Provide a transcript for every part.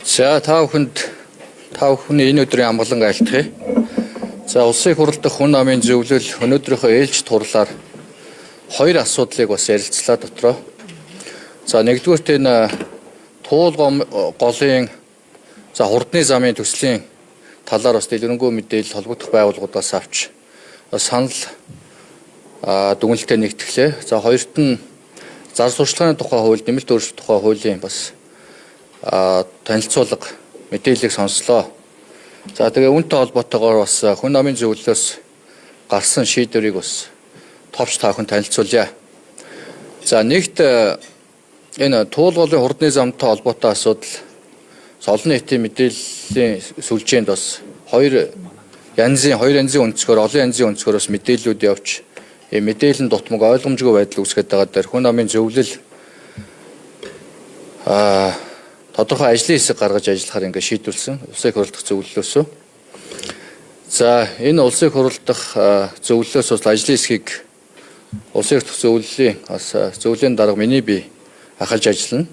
За та бүхний энэ өдрийн амгалан айлтгая. За улсын хурал дахь хүн намын зөвлөл өнөөдрийнхөө ээлж турлаар хоёр асуудлыг бас ярилцлаа дотроо. За нэгдүгээрт энэ туул голын хурдны замын төслийн талаар бас дэлгэрэнгүй мэдээлэл холбогдох байгууллагуудаас авч санал дүгнэлтэд нэгтгэлээ. За хоёрт нь зар сурталчилгааны тухай хууль, нэмэлт өөрчлөлт тухай хуулийн бас танилцуулга мэдээллийг сонслоо. За тэгээ үүнтэй холбоотойгоор бас хүн намын зөвлөлөөс гарсан шийдвэрийг бас товч та бүхэн танилцуулъя. За нэгт энэ туул голын хурдны замтай холбоотой асуудал олон нийтийн мэдээллийн сүлжээнд бас хоёр янзын өнцгөр, олон янзын өнцгөр бас мэдээллүүд явж мэдээллийн дутмаг ойлгомжгүй байдал үүсгэж байгаа дээр хүн намын зөвлөл тодорхой ажлын хэсэг гаргаж ажиллахаар ингээд шийдвэрлсэн улсын хурал дахь зөвлөлөөсөө. За энэ улсын хурал дахь зөвлөлөөс бас ажлын хэсгийг улсын хурал дахь зөвлөлийн бас зөвлөлийн дарга миний бие ахалж ажиллана.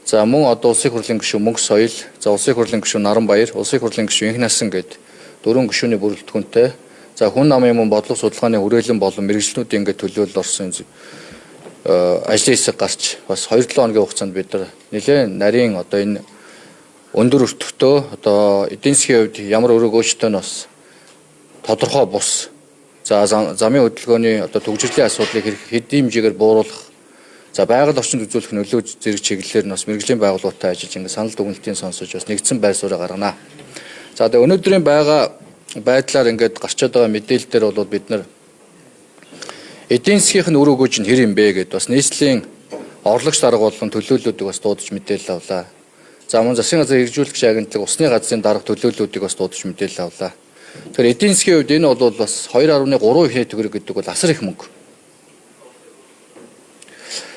За мөн одоо улсын хурлын гишүүн Мөнх Соёл, за улсын хурлын гишүүн Наранбаяр, улсын хурлын гишүүн Инхнасан гээд дөрвөн гишүүний бүрэлдэхүүнтэй. За хүн намын мөн бодлого судалгааны хүрээлэн болон мэргэжлүүдийн ингээд төлөөлөл орсон ажлын хэсэг гарч бас 2-7 хоногийн хугацаанд бид нар нэлээд нарийн одоо энэ өндөр өртөгтөө одоо эдийн засгийн хувьд ямар өрөө өөрчлөлтөө нь бас тодорхой бус. За замын хөдөлгөөний одоо төвжирлийн асуудлыг хэдийн хэмжээгээр бууруулах. За байгаль орчинд үзүүлэх нөлөө зэрэг чиглэлээр нь бас мэргэжлийн байгууллагатай ажиллаж ингээд санал дүгнэлтийн сонсож бас нэгдсэн байр суурь гаргана. За тэгээ өнөөдрийн байгаа байдлаар ингээд гарчаад байгаа мэдээлэл дээр бол бид нар эдийн засгийн үр өгөөж нь хэр юм бэ гэдээ бас нийслэлийн орлогч дарга болон төлөөллүүдийг бас дуудаж мэдээлэл авлаа. За мөн засгийн газрын хэрэгжүүлэгч агентлаг усны газрын дарга төлөөллүүдийг бас дуудаж мэдээлэл авлаа. Тэгэхээр эдийн засгийн хувьд энэ бол бас 2.3 ихний төгрөг гэдэг бол асар их мөнгө.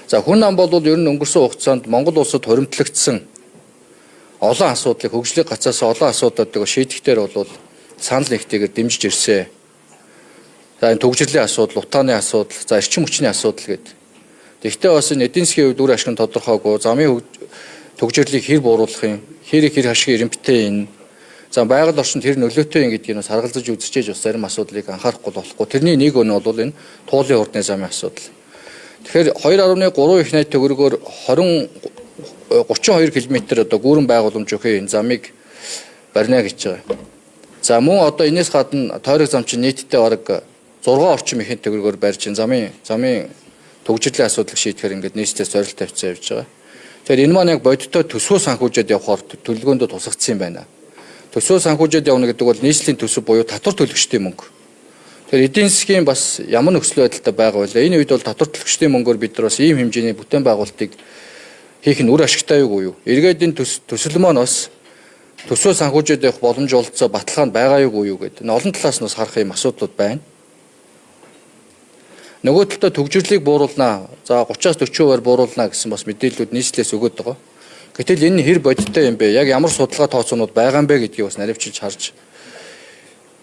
За хүн нам бол ер нь өнгөрсөн хугацаанд Монгол улсад хуримтлагдсан олон асуудлыг хөгжлийг гацаас олон асуудлуудыг шийдэхдээ бол санал нэгтэйгээр дэмжиж ирсэн. За энэ төгжрлийн асуудал, утааны асуудал, за эрчим хүчний асуудал гэдэг. Тэгвэл бас энэ эдийн засгийн хувьд үр ашиг нь тодорхойгүй, замын төгжрлийг хэр бууруулах юм, хэр хашиг эрэмттэй энэ, за байгаль орчинд хэр нөлөөтэй юм гэдгийг бас харгалзаж үзчихэж бас зарим асуудлыг анхаарахгүй болохгүй. Тэрний нэг нь бол энэ туулын хурдны замын асуудал. Тэгэхээр 2.3 их найт төгрөгөөр 32 км одоо гүүрэн байгууламж өгөх энэ замыг барина гэж байгаа. За мөн одоо энэс гадна тойрог зам чинь нийтдээ бараг 6 орчим ихэнх төгрөгөөр барьж замын төгжрлийн асуудлыг шийдэхээр ингээд нийслэлээс зорилт тавьсан явж байгаа. Тэгэхээр энэ маань яг бодиттой төсвөө санхүүжээд явахаар төлөвлөгөөндөө тусгацсан юм байна. Төсвөө санхүүжээд явна гэдэг бол нийслэлийн төсөв буюу татвар төлөгчдийн мөнгө. Тэгэхээр эдийн засгийн бас ямар нөхцөл байдалтай байгаа вэ? Энэ үед бол татвар төлөгчдийн мөнгөөр бид нар бас ийм хэмжээний бүтээн байгуулалтыг хийх нь үр ашигтай юу? Эргээд энэ төсөл маань бас төсвөө санхүүжээд явах боломж олцоо баталгаанд байгаа юу гэдэг. Энэ олон талаас нь бас харах юм асуудлууд байна. Нөгөө талдаа төгжрлийг бууруулнаа. За 30-40% бууруулнаа гэсэн бас мэдээллүүд нийслэлээс өгöd байгаа. Гэтэл энэ хэр бодиттой юм бэ? Яг ямар судалгаа тооцоонууд байгаа юм бэ гэдгийг бас наривчилж харж.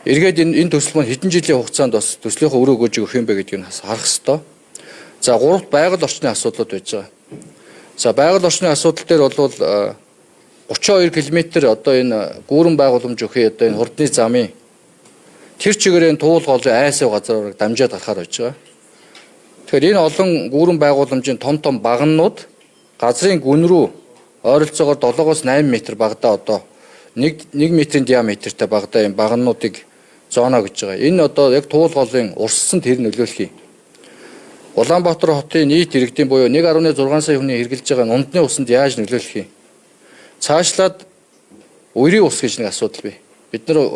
Эргээд энэ төсөл маань хэдэн жилийн хугацаанд бас төслийнхөө үр өгөөж өгөх юм бэ гэдгийг нь харах ёстой. За гуравт байгаль орчны асуудлууд байж байгаа. За байгаль орчны асуудал дээр бол 32 км одоо энэ гүүрэн байгууламж өгөх одоо энэ хурдны замын тэр чигээрээ туул голын айсав газар дамжаад гарахаар байж байгаа. Тэгэхээр энэ олон гүүрэн байгууламжийн том багнууд газрын гүн рүү ойролцоогоор 7-8 м багадаа одоо 1 м-ийн диаметртэй багадаа энэ багнуудыг зоно гэж байгаа. Энэ одоо яг туул голын урссанд тэр нөлөөлөх юм. Улаанбаатар хотын нийт иргэдийн буюу 1.6 сая хүний хэрглэж байгаа унтны усанд яаж нөлөөлөх юм? Цаашлаад үерийн ус гэж нэг асуудал бий. Бид нар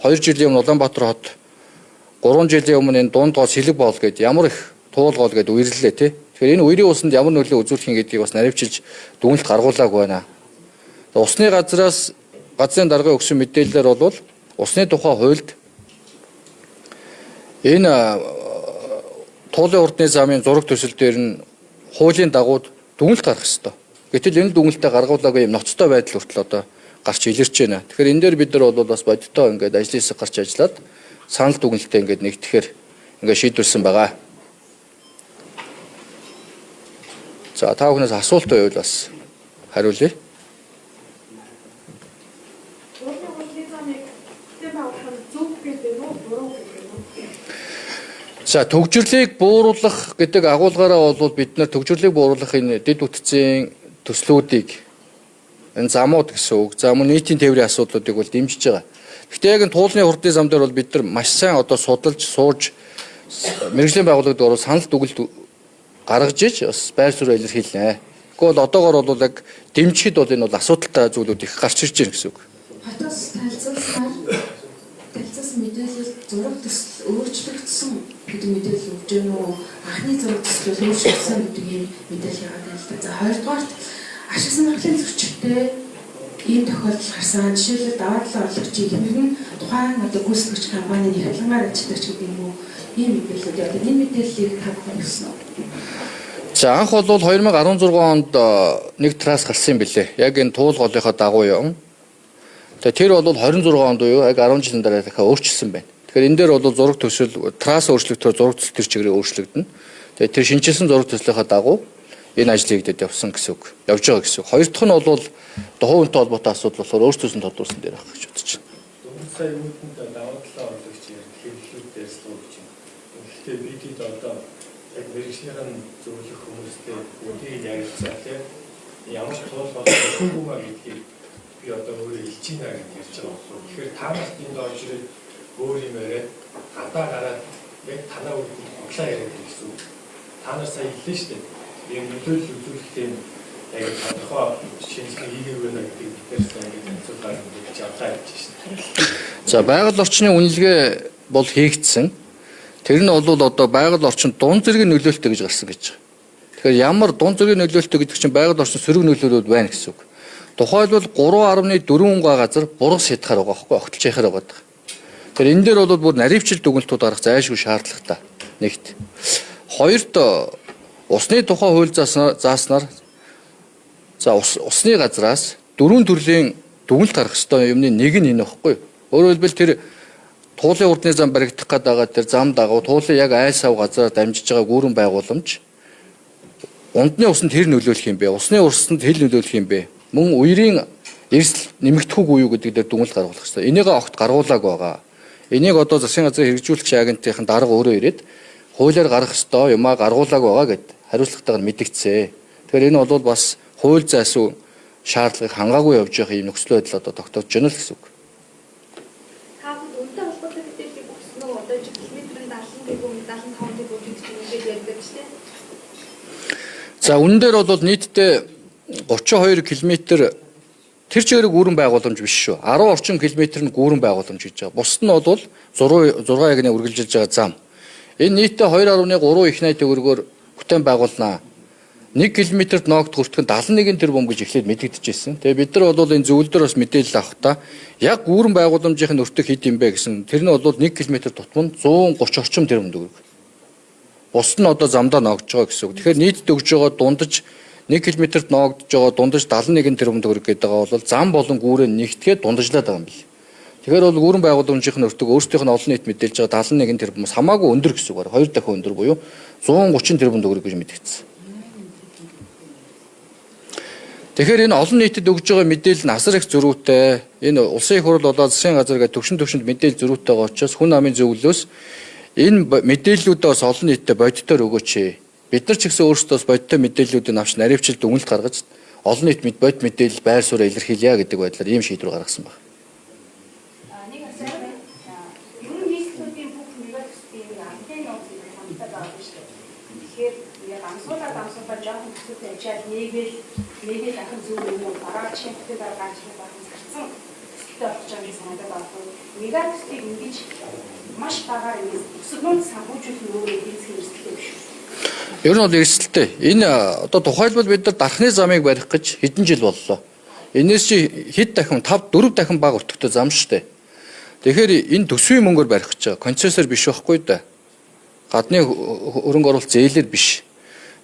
2 жилийн өмнө Улаанбаатар хот 3 жилийн өмнө энэ дунд гол сэлэг боол гэдэг ямар их туул гол гэдэг үерлээ тий. Тэгэхээр энэ үерийн усанд ямар нөлөө үзүүлэх юм гэдгийг бас наривчилж дүгнэлт гаргуулаагүй байна. Усны газрын даргын өгсөн мэдээлэлээр бол усны тухай хуульд энэ туулын хурдны замын зураг төсөл дээр нь хуулийн дагуу дүгнэлт гаргах ёстой. Гэтэл энэ дүгнэлтээ гаргуулаагүй юм ноцтой байдал хүртэл одоо гарч илэрч байна. Тэгэхээр энэ дээр бид нар бол бас бодиттой ингээд ажлын хэсэг гарч ажиллаад санал дүгнэлтээ ингээд нэгтгэхээр ингээд шийдвэрсэн байгаа. За та бүхнээс асуулт байвал бас хариулъя. За төгжрлийг бууруулах гэдэг агуулгаараа бол бид нар төгжрлийг бууруулах энэ дэд бүтцийн төслүүдийг энэ замууд гэсэн үг. За мөн нийтийн тээврийн асуудлуудыг бол дэмжиж байгаа. Гэхдээ яг энэ туулны хурдны зам дээр бол бид нар маш сайн одоо судалж сууж мэргэжлийн байгууллагад ороо санал дүгнэлт гаргаж иж бас байр суурь илэрхийлнэ. Гэхдээ бол одоогоор бол яг дэмжихэд бол энэ бол асуудалтай зүйлүүд их гарч ирж байна гэсэн үг. Хотоос танилцуулсаар мэдээлэл зураг төсөл өөрчлөгдсөн гэдэг мэдээлэл өгч гэнэ үү? Анхны зураг төсөл өөрчлөгдсөн гэдэг ийм мэдээлэл яагаад байна л да. За хоёрдугаарт ашиг сонирхлын зөрчилтэй ийм тохиолдол гарсан. Жишээлбэл даваа талын орлогчийг хэмнэн тухайн одоо гүйцэтгэгч компанийн хялгангаар ажилтгч гэдэг юм уу? Ийм мэдээлэлүүд яг энэ мэдээллийг та бүхэн өгсөн үү? За анх бол 2016 онд нэг трас гарсан юм билээ. Яг энэ туул голынхоо дагуу юм. Тэр бол 26 онд уу яг 10 жилийн дараа дахиад өөрчилсөн байна. Тэгэхээр энэ дээр бол зураг төсөл трас өөрчлөгдөхөөр зураг төсөл төр чигээр өөрчлөгдөнө. Тэгээд тэр шинжилсэн зураг төслийнхаа дагуу энэ ажлыг дэд явсан гэсэн үг. Явж байгаа гэсэн үг. Хоёр дахь нь бол хувийнхтэй холбоотой асуудал болохоор өөрсдөөс нь тодорхойлсон дээр байх гэж бодож байна. Дөнгөж сая үүдэнд даваа талаа орлогч хэрэглэлүүд дээрслүү гэж байна. Гэхдээ бидэд одоо яг мэргэжлийн зөвлөх хүмүүстэй үнийг ярилцаа тийм ямар ч туул болохгүй маа гэдгийг би одоо өөрөө хэлж байна гэж ярьж байгаа байна. Тэгэхээр та нарт энд орж ирээд өөр юм яриад гадаа гараад яг танаа үгтэй углаа яриад гэсэн үг. Та нар сая хэллээ шүү дээ. Ийм нөлөөлөл үзүүлэхдээ яг тодорхой шинжилгээ хийгээгүй байна гэдэг дээрсэн ингээд асуудал гэж авлаа гэж байна. За байгаль орчны үнэлгээ бол хийгдсэн. Тэр нь бол одоо байгаль орчин дунд зэргийн нөлөөлтөй гэж гарсан гэж байгаа. Тэгэхээр ямар дунд зэргийн нөлөөлтөй гэдэг чинь байгаль орчин сөрөг нөлөөлөд байна гэсэн үг. Тухайлбал 3.4 га газар бургас шийдхаар байгаа байхгүй огтлж яхаар байгаа. Тэгэхээр энэ дээр бол бүр наривчил дүгнэлтүүд гарах зайлшгүй шаардлагатай. Нэгт. Хоёрт усны тухай хууль зааснаар за усны газраас 4 төрлийн дүгнэлт гарах ёстой юмны нэг нь энэ байхгүй. Өөрөөр хэлбэл тэр туулын урдны зам баригдах гээд байгаа тэр зам дагуу туулын яг айл сав газараар дамжиж байгаа гүүрэн байгууламж ундны усанд хэр нөлөөлөх юм бэ? Усны урсанд хэр нөлөөлөх юм бэ? Мөн үерийн эрсдэл нэмэгдэх үгүй юу гэдэг дээр дүгнэлт гаргуулах хэрэгтэй. Энийг огт гаргуулаг байгаа. Энийг одоо засгийн газрын хэрэгжүүлэгч агентийн дарга өөрөө ирээд хуулиар гаргах ёстой юмаа гаргуулаг байгаа гэд хариуцлагатайгаар мэдгдсэн. Тэгэхээр энэ бол бас хууль зайсуу шаардлагыг хангаагүй явж байгаа юм нөхцөл байдал одоо тогтоож байна л гэсэн үг. Та бүхэн үнэтэй холбоотой мэдээллийг өгсөн үү? Одоо километрын 70 тэрбум 75 тэрбум гэж ингээд ярьдаг ч тийм. За үнэн дээр бол нийтдээ 32 км тэр чигээр гүүрэн байгууламж биш шүү. 10 орчим километр нь гүүрэн байгууламж гэж байгаа. Бусд нь бол 6 ягны үргэлжилж байгаа зам. Энэ нийтдээ 2.3 их найт төгрөгөөр бүтээн байгуулнаа. 1 км-т ноогд хүртэх нь 71 тэрбум гэж эхлээд мэдэгдэжсэн. Тэгээ бид нар бол энэ зөвлөл дээр бас мэдээлэл авахдаа яг гүүрэн байгууламжийн өртөг хэд юм бэ гэсэн. Тэр нь бол 1 км тутам нь 130 орчим тэрбум төгрөг. Бусд нь одоо замдаа ноогдж байгаа гэсэн үг. Тэгэхээр нийтд өгж байгаа дундаж 1 км-т ноогдж байгаа дундаж 71 тэрбум төгрөг гэдэг байгаа бол зам болон гүүрээ нэгтгээд дундажлаад байгаа юм бэл. Тэгэхээр бол гүүрэн байгууламжийн өртөг өөрсдийнх нь олон нийт мэдээлж байгаа 71 тэрбумс хамаагүй өндөр гэсэн үг. 2 дахин өндөр буюу 130 тэрбум төгрөг гэж мэдэгдсэн. Тэгэхээр энэ олон нийтэд өгж байгаа мэдээлэл нь асар их зөрүүтэй. Энэ улсын их хурл болоод засгийн газар гэдэг төвшөнд мэдээлэл зөрүүтэй байгаа учраас хүн амын зөвлөлөөс энэ мэдээллүүдээ бас олон нийтэд бодитоор өгөөч. Бид нар ч гэсэн өөрсдөө бодиттой мэдээллүүдийг авч наривчилд дүгнэлт гаргаж олон нийт бодит мэдээлэл байр сууриа илэрхийлье гэдэг байдлаар ийм шийдвэр гаргасан байна. Нэг асуулт байна. Юу нийслэлүүдийн бүх нэгдсэн антенн нууцыг ханддаг байгаа шүү дээ. Тэгэхээр яг амсуулаад жоохон төсөлтэй ачаад нэгээл ахын зүйл юм уу дараа чихтэй дараа ганцхан гарсан. Төсөлтэй болж байгаа юм санагдаад байна. Мегатстыг ингэж маш багаар өсгөн санхүүжүүлэх өөрөө эзэн хэрэгсэлтэй биш. Ер нь бол эрсдэлтэй. Энэ одоо тухайлбал бид нар дархны замыг барих гэж хэдэн жил боллоо. Энээс чи хэд дахин 4 дахин бага өртөгтэй зам шүү дээ. Тэгэхээр энэ төсвийн мөнгөөр барих гэж байгаа. Концессор биш байхгүй да. Гадны хөрөнгө оруулалт зээлэр биш.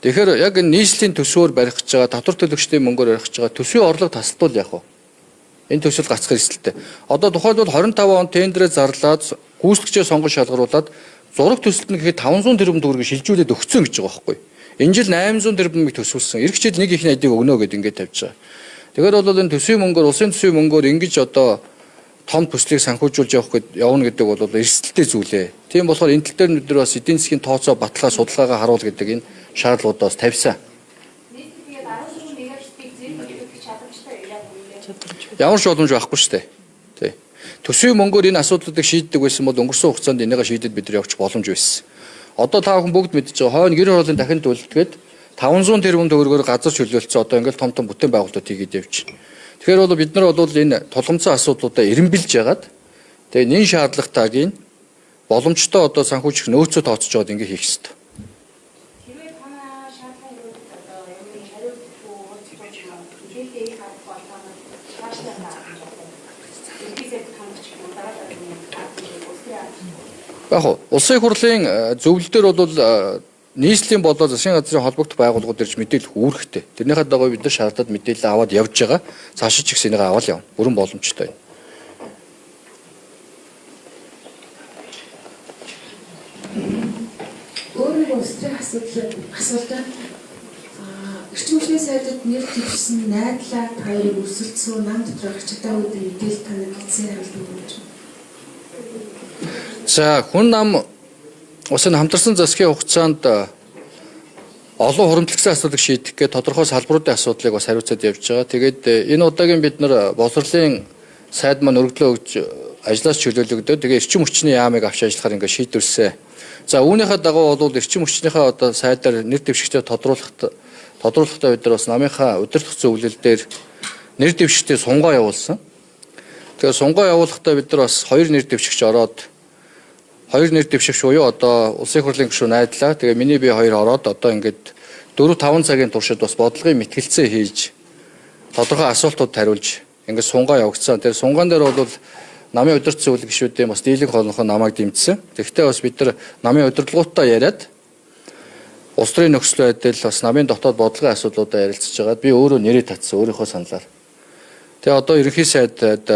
Тэгэхээр яг энэ нийслэлийн төсвөөр барих гэж байгаа, татвар төлөгчдийн мөнгөөр барих гэж байгаа төсвийн орлого тасалдвал яах вэ? Энэ төсөл гацхаар эрсдэлтэй. Одоо тухайлбал 25 он тендерээ зарлаад гүйцэтгэгчээ сонгож шалгаруулад зураг төсөлд нь гэхэд 500 тэрбум төгрөгийг шилжүүлээд өгсөн гэж байгаа байхгүй. Энэ жил 800 тэрбумыг төсвөлсөн. Эх жил нэг их найдыг өгнө гэдээ ингэж тавьж байгаа. Тэгэхээр бол энэ төсвийн мөнгөөр улсын төсвийн мөнгөөр ингэж одоо том төслийг санхүүжүүлж явна гэдэг бол эрсдэлтэй зүйлээ. Тийм болохоор энэ тал дээр бид нар бас эдийн засгийн тооцоо баталгаа судалгаагаа харуул гэдэг энэ шаардлагуудаа бас тавьсан. нийтлэг 14 мегаваттыг зэрэг төлөх чадамжтай яг үнэ. Ямар ч боломж байхгүй шүү дээ. Тий. Төсвийн мөнгөөр энэ асуудлуудыг шийддэг байсан бол өнгөрсөн хугацаанд энийгээ шийдэд бид нар явж боломж байсан. Одоо та бүхэн бүгд мэдж байгаа хойно гэр хорооллын дахин төлөвлөлтгээд 500 тэрбум төгрөгөөр газар чөлөөлсөн одоо ингээл том том бүтээн байгуулалтууд хийгээд явж байна. Тэгэхээр бол бид нар бол энэ тулгымцсан асуудлуудаа эренбилж ягаад тэгээ энэ шаардлагатайг боломжтой одоо санхүүжих нөөцөө тооцож байгаад ингээ хийх хэрэгтэй. Хэрвээ танаа шаардлагыг одоо юм хариултгүй хурцлуулж маань хэлээ их харах болтойгоо цаашлаа илгээсэй хамгач юм дараа Яг улсын хурлын зөвлөлдөр бол нийслэлийн болоо засгийн газрын холбогдох байгууллагууд ирж мэдээлэл үүрэгтэй. Тэрнийхээ дагуу бид нар шаардаад мэдээлэл аваад явж байгаа. Цаашаа ч гэсэн энийг аваад явна. Бүрэн боломжтой. Өөрөөр улсын асуудал эрчим хүчний сайдад нэр дэвшсэн найдлаа хоёрыг өрсөлдсөн нам дотор арчтай үүдэн мэдээлэл таныг хэлсэн хавлын. За хүн нам усан хамтарсан засгийн хугацаанд олон хуримтлагсан асуудлыг шийдэх гээд тодорхой салбаруудын асуудлыг бас хариуцаад явж байгаа. Тэгээд энэ удаагийн бид нар боловсролын сайд маань өргөдлөө өгж ажлаас чөлөөлөгдөө. Тэгээд эрчим хүчний яамыг авч ажиллахаар ингээд шийдвэрсэн. За үүнийхээ дагуу бол эрчим хүчнийхээ одоо сайдаар нэр дэвшигчдээ тодруулахдаа бид нар бас намынхаа удирдах зөвлөл дээр нэр дэвшигчдээ сунгаа явуулсан. Тэгээд сунгаа явуулахдаа бид нар бас 2 нэр дэвшигч ороод 2 нэр дэвшигч буюу одоо улсын хурлын гишүүн найдлаа. Тэгээ миний бие 2 ороод одоо ингээд 4-5 цагийн туршид бас бодлогын мэтгэлцээ хийж тодорхой асуултууд хариулж ингээд сунгаа явагдсан. Тэр сунгаан дээр бол намын удирдах зөвлөл гишүүдийн бас дийлэнх холонхон намайг дэмжсэн. Тэгэхдээ бас бид нар намын удирдлагуудаа яриад улс төрийн нөхцөл байдал бас намын дотоод бодлогын асуудлуудаа ярилцж байгаад би өөрөө нэрээ татсан өөрийнхөө саналаар. Тэгээ одоо ерөнхий сайдад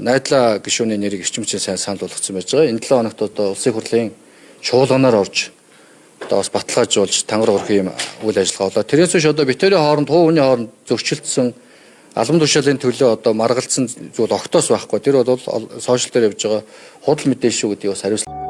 найдлаа гишүүний нэрийг эрчим хүчний сайн санал болгосон байж байгаа. Энэ 7 хоногт одоо улсын хурлын чуулганаар орж одоо бас баталгаажуулж тангар өрх юм үйл ажиллагаа болоо. Тэрээс биш одоо битэрийн хооронд хуу хүний хооронд зөрчилдсөн албан тушаалын төлөө одоо маргалцсан зүйл огтоос байхгүй. Тэр бол сошиал дээр явж байгаа худал мэдээлэл шүү гэдгийг бас хариуцлаа.